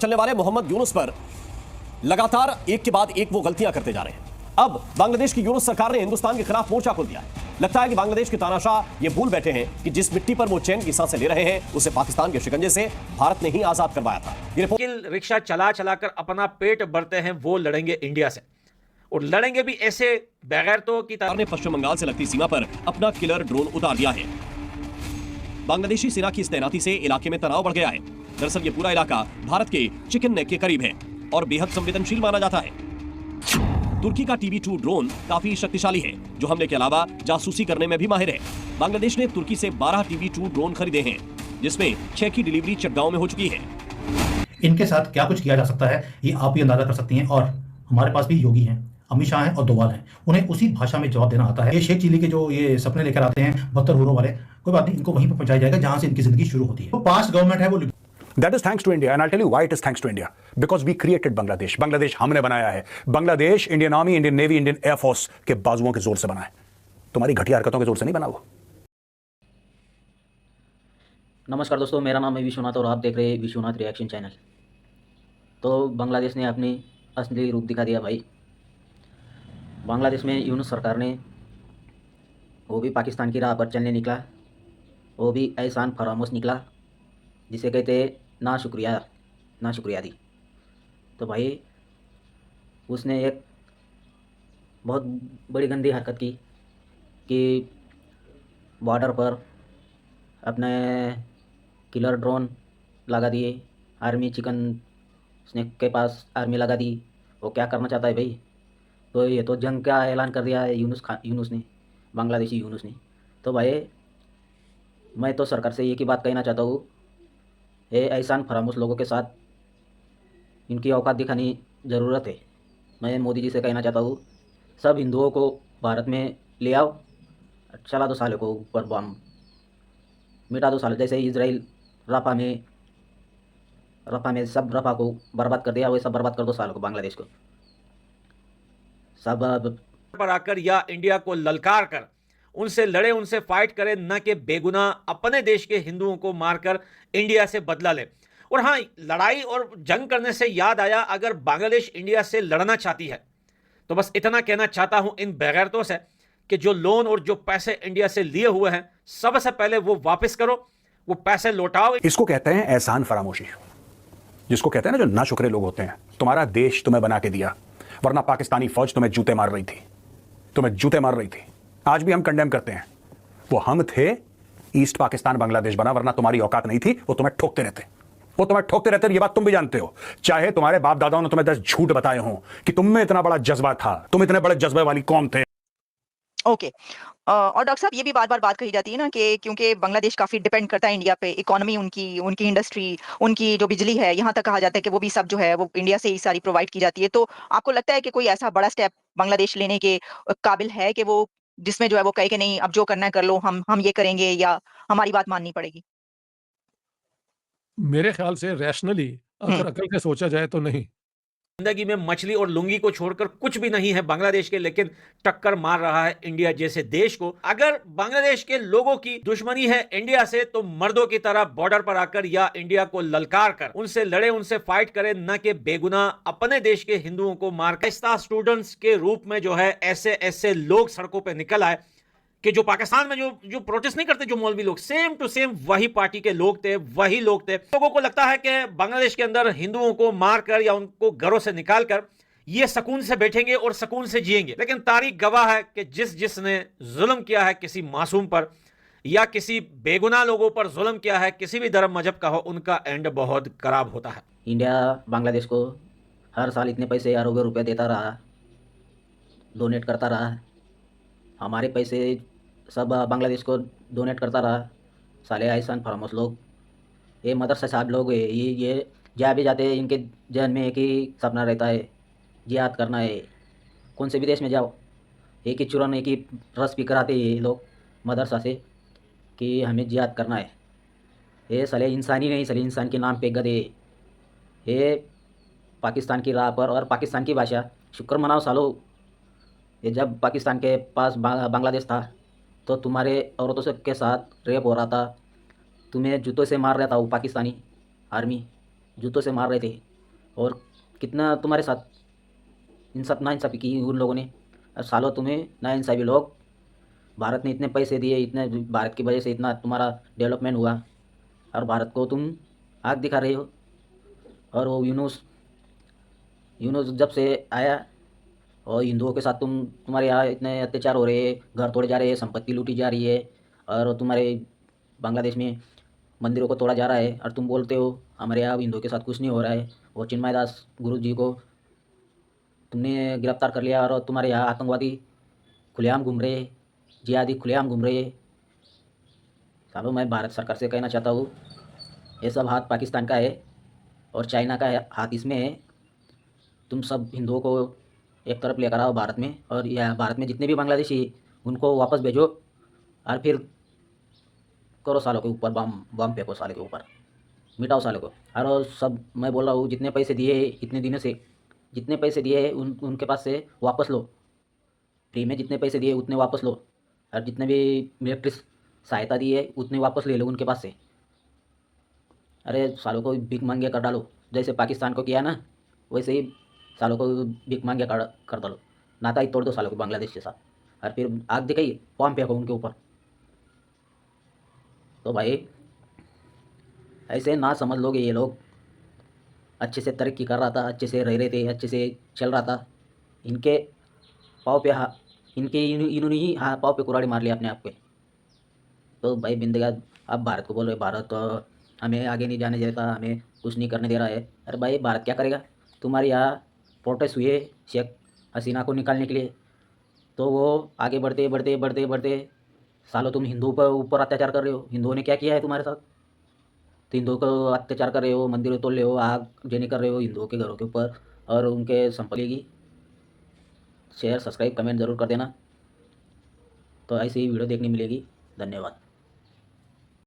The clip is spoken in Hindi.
चलने वाले मोहम्मद यूनुस पर लगातार एक के बाद एक वो गलतियां करते जा रहे हैं। अब बांग्लादेश की यूनुस सरकार ने हिंदुस्तान के खिलाफ मोर्चा खोल दिया है। लगता है कि बांग्लादेश के तानाशाह ये भूल बैठे हैं कि जिस मिट्टी पर वो चैन की सांसें ले रहे हैं उसे पाकिस्तान के शिकंजे से भारत ने ही आजाद करवाया था। ये रिक्शा चला चलाकर अपना पेट भरते हैं, वो लड़ेंगे इंडिया से, और लड़ेंगे भी ऐसे बेगैरतों की तरह। ने पश्चिम बंगाल से लगती सीमा पर अपना किलर ड्रोन उतार दिया है। बांग्लादेशी सेना की इस तैनाती से इलाके में तनाव बढ़ गया है। दरअसल ये पूरा इलाका भारत के चिकन नेक के करीब है और बेहद संवेदनशील माना जाता है। तुर्की का TB2 ड्रोन काफी शक्तिशाली है, जो हमले के अलावा जासूसी करने में भी माहिर है। बांग्लादेश ने तुर्की से 12 TB2 ड्रोन खरीदे हैं, जिसमें 6 की डिलीवरी चटगांव में हो चुकी है। इनके साथ क्या कुछ किया जा सकता है ये आप भी अंदाजा कर सकती हैं। और हमारे पास भी योगी हैं, अमित शाह हैं और डोवाल हैं, उन्हें उसी भाषा में जवाब देना आता है। ये शेख चिल्ली के जो ये सपने लेकर आते हैं 72 हुरों वाले, कोई बात नहीं, इनको वहीं पर पहुंचाया जाएगा जहां से इनकी जिंदगी शुरू होती है। तो पास्ट गवर्नमेंट है वो। That is thanks to India, and I'll tell you why it is thanks to India. Because we created Bangladesh. Bangladesh हमने बनाया है। Bangladesh Indian army, Indian navy, Indian air force के बाजुओं के जोर से बना है। तुम्हारी घटिया हरकतों के जोर से नहीं बना वो। नमस्कार दोस्तों, मेरा नाम है विश्वनाथ और आप देख रहे हैं विश्वनाथ रिएक्शन चैनल। तो बांग्लादेश ने अपनी असली रूप दिखा दिया भाई। बांग्लादेश में यूनुस सरकार ने वो भी पाकिस्तान की राह पर चलने निकला, वो भी एहसान फरामोश निकला, जिसे कहते ना शुक्रिया दी। तो भाई उसने एक बहुत बड़ी गंदी हरकत की कि बॉर्डर पर अपने किलर ड्रोन लगा दिए। आर्मी चिकन स्नेक के पास आर्मी लगा दी। वो क्या करना चाहता है भाई? तो ये तो जंग का ऐलान कर दिया है यूनुस ने, बांग्लादेशी यूनुस ने। तो भाई मैं तो सरकार से एक ही बात कहना चाहता हूँ, ये एहसान फरामोश लोगों के साथ इनकी औकात दिखानी ज़रूरत है। मैं मोदी जी से कहना चाहता हूँ, सब हिंदुओं को भारत में ले आओ, चला दो सालों को ऊपर बम, मिटा दो सालों। जैसे इजराइल रफा में सब रफा को बर्बाद कर दिया, वैसा बर्बाद कर दो सालों को, बांग्लादेश को सब पर आकर या इंडिया को ललकार कर उनसे लड़े, उनसे फाइट करें, न कि बेगुनाह अपने देश के हिंदुओं को मारकर इंडिया से बदला ले। और हाँ, लड़ाई और जंग करने से याद आया, अगर बांग्लादेश इंडिया से लड़ना चाहती है तो बस इतना कहना चाहता हूं इन बेगैरतों से कि जो लोन और जो पैसे इंडिया से लिए हुए हैं, सबसे पहले वो वापस करो, वो पैसे लौटाओ। इसको कहते हैं एहसान फरामोशी, जिसको कहते हैं ना जो नाशुक्रे लोग होते हैं। तुम्हारा देश तुम्हें बना के दिया, वरना पाकिस्तानी फौज तुम्हें जूते मार रही थी। आज भी हम कंडेम करते हैं। वो हम थे, ईस्ट पाकिस्तान बांग्लादेश बना, वरना तुम्हारी औकात नहीं थी। वो तुम्हें ठोकते रहते। ये बात तुम भी जानते हो, चाहे तुम्हारे बाप दादाओं ने तुम्हें 10 झूठ बताए हों कि तुम में इतना बड़ा जज्बा था, तुम इतने बड़े जज्बे वाली कौम थे। ओके। और डॉक्टर साहब, ये भी बार-बार बात कही जाती है ना कि क्योंकि बांग्लादेश काफ़ी डिपेंड करता है इंडिया पे, इकोनॉमी उनकी इंडस्ट्री, उनकी जो बिजली है, यहाँ तक कहा जाता है कि वो भी सब जो है वो इंडिया से ही सारी प्रोवाइड की जाती है। तो आपको लगता है कि कोई ऐसा बड़ा स्टेप बांग्लादेश लेने के काबिल है कि वो जिसमें जो है वो कहे कि नहीं, अब जो करना है कर लो, हम ये करेंगे, या हमारी बात माननी पड़ेगी? मेरे ख्याल से रैशनली अगर अकल से सोचा जाए तो नहीं। जिंदगी में मछली और लुंगी को छोड़कर कुछ भी नहीं है बांग्लादेश के, लेकिन टक्कर मार रहा है इंडिया जैसे देश को। अगर बांग्लादेश के लोगों की दुश्मनी है इंडिया से, तो मर्दों की तरह बॉर्डर पर आकर या इंडिया को ललकार कर उनसे लड़े, उनसे फाइट करे, न कि बेगुनाह अपने देश के हिंदुओं को मार। ऐसा स्टूडेंट्स के रूप में जो है ऐसे लोग सड़कों पर निकल आए कि जो पाकिस्तान में जो प्रोटेस्ट नहीं करते, जो मौलवी लोग, सेम टू सेम वही पार्टी के लोग थे, वही लोग थे। लोगों को लगता है कि बांग्लादेश के अंदर हिंदुओं को मारकर या उनको घरों से निकालकर ये सुकून से बैठेंगे और सुकून से जिएंगे। लेकिन तारीख गवाह है कि जिसने जुल्म किया है किसी मासूम पर या किसी बेगुनाह लोगों पर जुल्म किया है, किसी भी धर्म मजहब का हो, उनका एंड बहुत खराब होता है। इंडिया बांग्लादेश को हर साल इतने पैसे, अरबों रुपए देता रहा, डोनेट करता रहा। हमारे पैसे सब बांग्लादेश को डोनेट करता रहा। साले एहसान फरामोश लोग, ये मदरसा साहब लोग, ये जहाँ भी जाते हैं इनके जहन में एक ही सपना रहता है, जिहाद करना है। कौन से भी देश में जाओ, एक ही चूरन, एक ही रस पी कर आते ये लोग मदरसा से कि हमें जिहाद करना है। ये साले इंसानी नहीं, साले इंसान के नाम पे गधे। ये पाकिस्तान की राह पर और पाकिस्तान की भाषा, शुक्र मनाओ सालो, ये जब पाकिस्तान के पास बांग्लादेश था तो तुम्हारे औरतों से के साथ रेप हो रहा था, तुम्हें जूतों से मार रहा था वो पाकिस्तानी आर्मी, जूतों से मार रहे थे। और कितना तुम्हारे साथ इंसाफ नाइंसाफ़ी की उन लोगों ने। और सालों तुम्हें नाइंसाफ़ी लोग, भारत ने इतने पैसे दिए, इतने भारत की वजह से इतना तुम्हारा डेवलपमेंट हुआ, और भारत को तुम आग दिखा रहे हो। और वो यूनुस यूनुस जब से आया, और हिंदुओं के साथ तुम्हारे यहाँ इतने अत्याचार हो रहे हैं, घर तोड़े जा रहे हैं, संपत्ति लूटी जा रही है, और तुम्हारे बांग्लादेश में मंदिरों को तोड़ा जा रहा है, और तुम बोलते हो हमारे यहाँ हिंदुओं के साथ कुछ नहीं हो रहा है। और चिन्मय दास गुरु जी को तुमने गिरफ्तार कर लिया, और तुम्हारे यहाँ आतंकवादी खुलेआम घूम रहे, जिहादी खुलेआम घूम रहे। सालों मैं भारत सरकार से कहना चाहता हूँ, ये सब हाथ पाकिस्तान का है और चाइना का हाथ इसमें है। तुम सब हिंदुओं को एक तरफ लेकर आओ भारत में, और यह भारत में जितने भी बांग्लादेशी उनको वापस भेजो, और फिर करो सालों के ऊपर बम बम फेंको, साले के ऊपर मिटाओ सालों को। और सब मैं बोल रहा हूँ, जितने पैसे दिए इतने दिनों से, जितने पैसे दिए उनके पास से वापस लो। फ्री में जितने पैसे दिए उतने वापस लो, और जितने भी मिलिट्री सहायता दी है उतने वापस ले लो उनके पास से। अरे सालों को भीख मांगे कर डालो, जैसे पाकिस्तान को किया ना, वैसे ही सालों को भीख मांगे कर डालो। नाता ही तोड़ दो सालों को बांग्लादेश के साथ, और फिर आग दिखाइए, बम फेंको उनके ऊपर। तो भाई ऐसे ना समझ लोगे, ये लोग अच्छे से तरक्की कर रहा था, अच्छे से रह रहे थे, अच्छे से चल रहा था, इनके पाँव पे इन्होंने ही हाँ पाँव पे कुराड़ी मार लिया अपने आप पे। तो भाई बिंदगा, आप भारत को बोल रहे भारत हमें आगे नहीं जाने देता, हमें कुछ नहीं करने दे रहा है। अरे भाई भारत क्या करेगा? तुम्हारे यहाँ प्रोटेस्ट हुए शेख हसीना को निकालने के लिए, तो वो आगे बढ़ते बढ़ते बढ़ते बढ़ते सालों तुम हिंदुओं पर ऊपर अत्याचार कर रहे हो। हिंदुओं ने क्या किया है तुम्हारे साथ? तो हिंदुओं को अत्याचार कर रहे हो, मंदिरों तोड़ रहे हो, आग जनी कर रहे हो हिंदुओं के घरों के ऊपर और उनके संपत्ति की। शेयर सब्सक्राइब कमेंट ज़रूर कर देना, तो ऐसी ही वीडियो देखने मिलेगी। धन्यवाद।